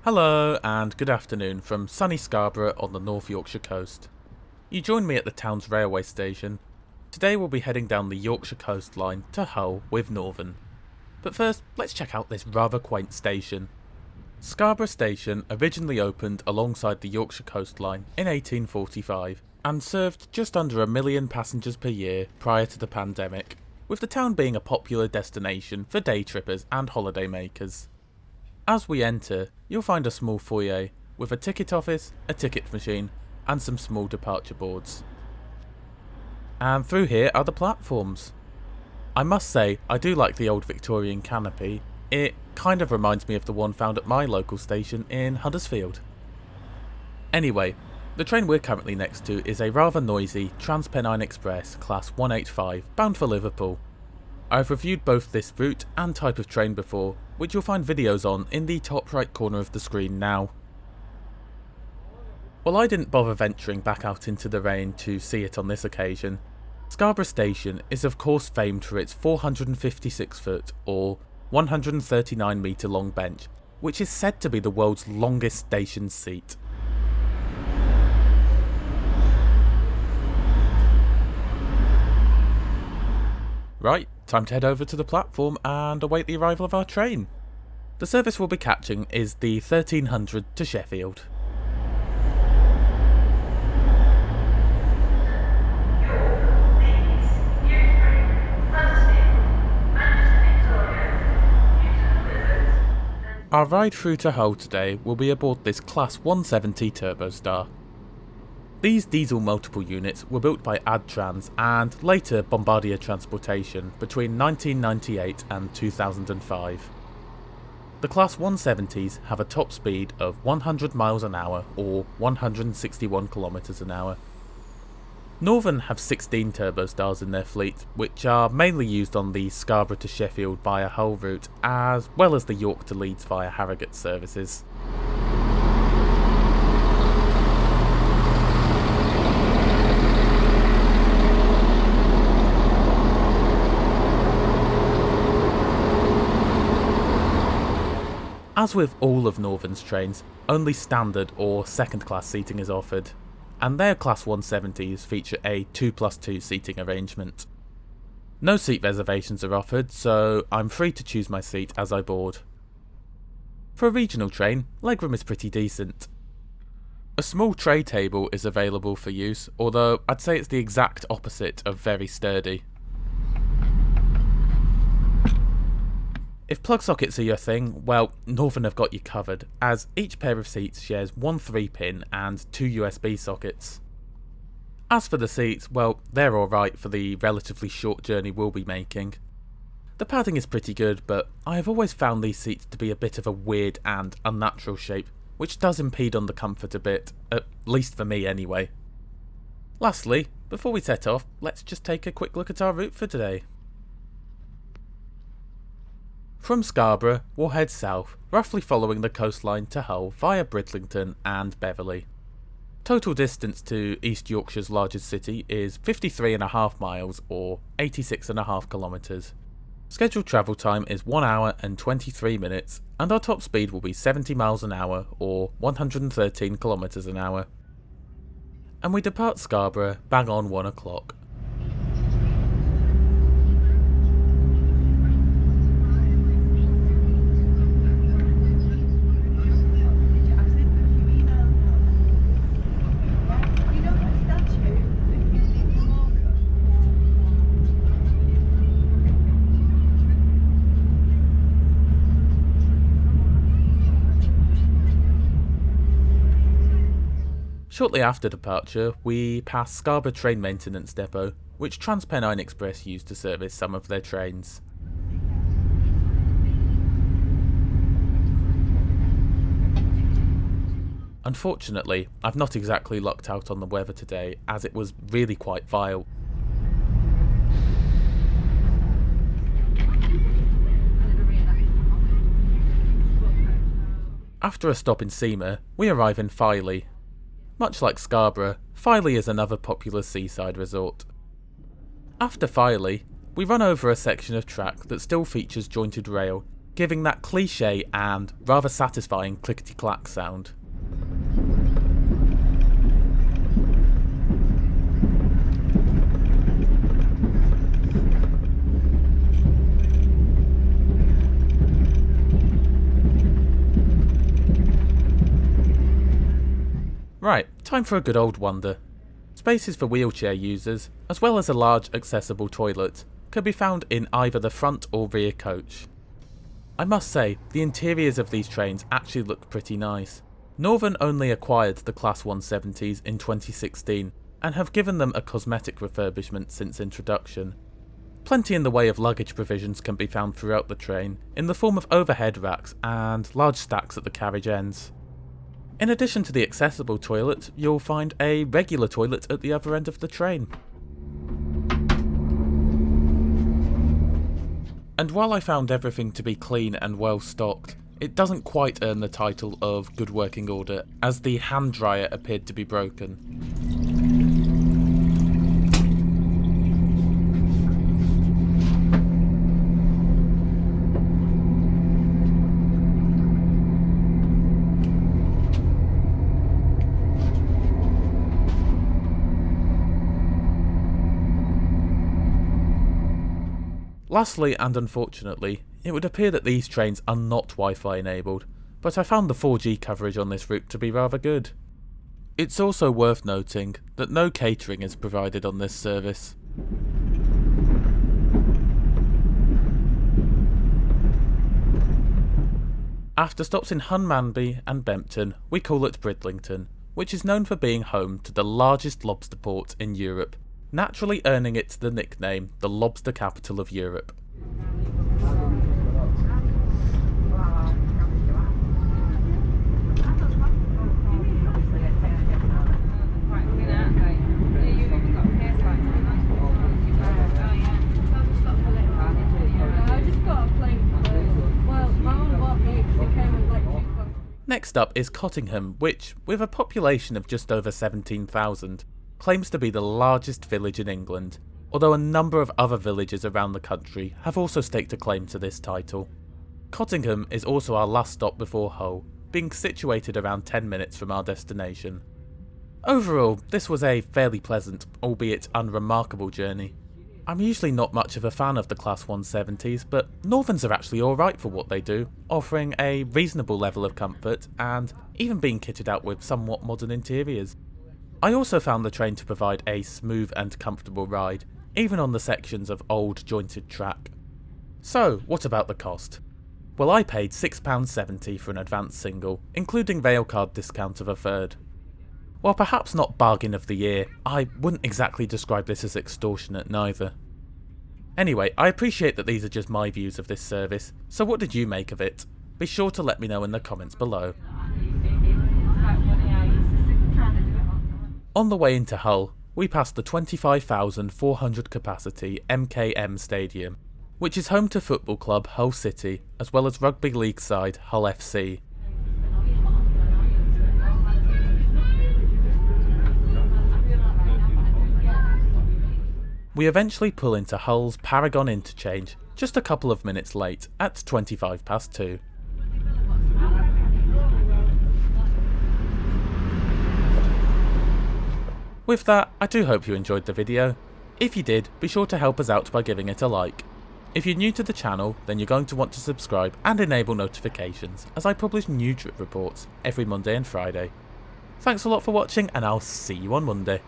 Hello and good afternoon from sunny Scarborough on the North Yorkshire coast. You join me at the town's railway station. Today we'll be heading down the Yorkshire Coast Line to Hull with Northern. But first, let's check out this rather quaint station. Scarborough Station originally opened alongside the Yorkshire Coast Line in 1845 and served just under 1 million passengers per year prior to the pandemic, with the town being a popular destination for day trippers and holiday makers. As we enter, you'll find a small foyer with a ticket office, a ticket machine and some small departure boards. And through here are the platforms. I must say, I do like the old Victorian canopy. It kind of reminds me of the one found at my local station in Huddersfield. Anyway, the train we're currently next to is a rather noisy Transpennine Express Class 185 bound for Liverpool. I've reviewed both this route and type of train before, which you'll find videos on in the top right corner of the screen now. While I didn't bother venturing back out into the rain to see it on this occasion, Scarborough Station is of course famed for its 456 foot or 139 metre long bench, which is said to be the world's longest station seat. Right, time to head over to the platform and await the arrival of our train. The service we'll be catching is the 1300 to Sheffield. Our ride through to Hull today will be aboard this Class 170 Turbostar. These diesel multiple units were built by Adtrans and later Bombardier Transportation between 1998 and 2005. The Class 170s have a top speed of 100 miles an hour or 161 kilometers an hour. Northern have 16 Turbostars in their fleet, which are mainly used on the Scarborough to Sheffield via Hull route, as well as the York to Leeds via Harrogate services. As with all of Northern's trains, only standard or second class seating is offered, and their Class 170s feature a 2+2 seating arrangement. No seat reservations are offered, so I'm free to choose my seat as I board. For a regional train, legroom is pretty decent. A small tray table is available for use, although I'd say it's the exact opposite of very sturdy. If plug sockets are your thing, well, Northern have got you covered, as each pair of seats shares one 3-pin and 2 USB sockets. As for the seats, well, they're alright for the relatively short journey we'll be making. The padding is pretty good, but I have always found these seats to be a bit of a weird and unnatural shape, which does impede on the comfort a bit, at least for me anyway. Lastly, before we set off, let's just take a quick look at our route for today. From Scarborough, we'll head south, roughly following the coastline to Hull via Bridlington and Beverley. Total distance to East Yorkshire's largest city is 53.5 miles or 86.5 kilometres. Scheduled travel time is 1 hour and 23 minutes, and our top speed will be 70 miles an hour or 113 kilometres an hour. And we depart Scarborough bang on 1 o'clock. Shortly after departure, we pass Scarborough Train Maintenance Depot, which Transpennine Express used to service some of their trains. Unfortunately, I've not exactly lucked out on the weather today, as it was really quite vile. After a stop in Seamer, we arrive in Filey. Much like Scarborough, Filey is another popular seaside resort. After Filey, we run over a section of track that still features jointed rail, giving that cliche and rather satisfying clickety-clack sound. Right, time for a good old wonder. Spaces for wheelchair users, as well as a large accessible toilet, could be found in either the front or rear coach. I must say, the interiors of these trains actually look pretty nice. Northern only acquired the Class 170s in 2016 and have given them a cosmetic refurbishment since introduction. Plenty in the way of luggage provisions can be found throughout the train, in the form of overhead racks and large stacks at the carriage ends. In addition to the accessible toilet, you'll find a regular toilet at the other end of the train. And while I found everything to be clean and well stocked, it doesn't quite earn the title of good working order, as the hand dryer appeared to be broken. Lastly, and unfortunately, it would appear that these trains are not Wi-Fi enabled, but I found the 4G coverage on this route to be rather good. It's also worth noting that no catering is provided on this service. After stops in Hunmanby and Bempton, we call it Bridlington, which is known for being home to the largest lobster port in Europe, naturally earning it the nickname the lobster capital of Europe. Next up is Cottingham, which, with a population of just over 17,000, claims to be the largest village in England, although a number of other villages around the country have also staked a claim to this title. Cottingham is also our last stop before Hull, being situated around 10 minutes from our destination. Overall, this was a fairly pleasant, albeit unremarkable journey. I'm usually not much of a fan of the Class 170s, but Northerns are actually alright for what they do, offering a reasonable level of comfort and even being kitted out with somewhat modern interiors. I also found the train to provide a smooth and comfortable ride, even on the sections of old jointed track. So, what about the cost? Well, I paid £6.70 for an advanced single, including railcard discount of a third. While perhaps not bargain of the year, I wouldn't exactly describe this as extortionate neither. Anyway, I appreciate that these are just my views of this service, so what did you make of it? Be sure to let me know in the comments below. On the way into Hull, we passed the 25,400 capacity MKM Stadium, which is home to football club Hull City, as well as rugby league side Hull FC. We eventually pull into Hull's Paragon Interchange, just a couple of minutes late, at 2:25. With that, I do hope you enjoyed the video. If you did, be sure to help us out by giving it a like. If you're new to the channel, then you're going to want to subscribe and enable notifications, as I publish new trip reports every Monday and Friday. Thanks a lot for watching, and I'll see you on Monday.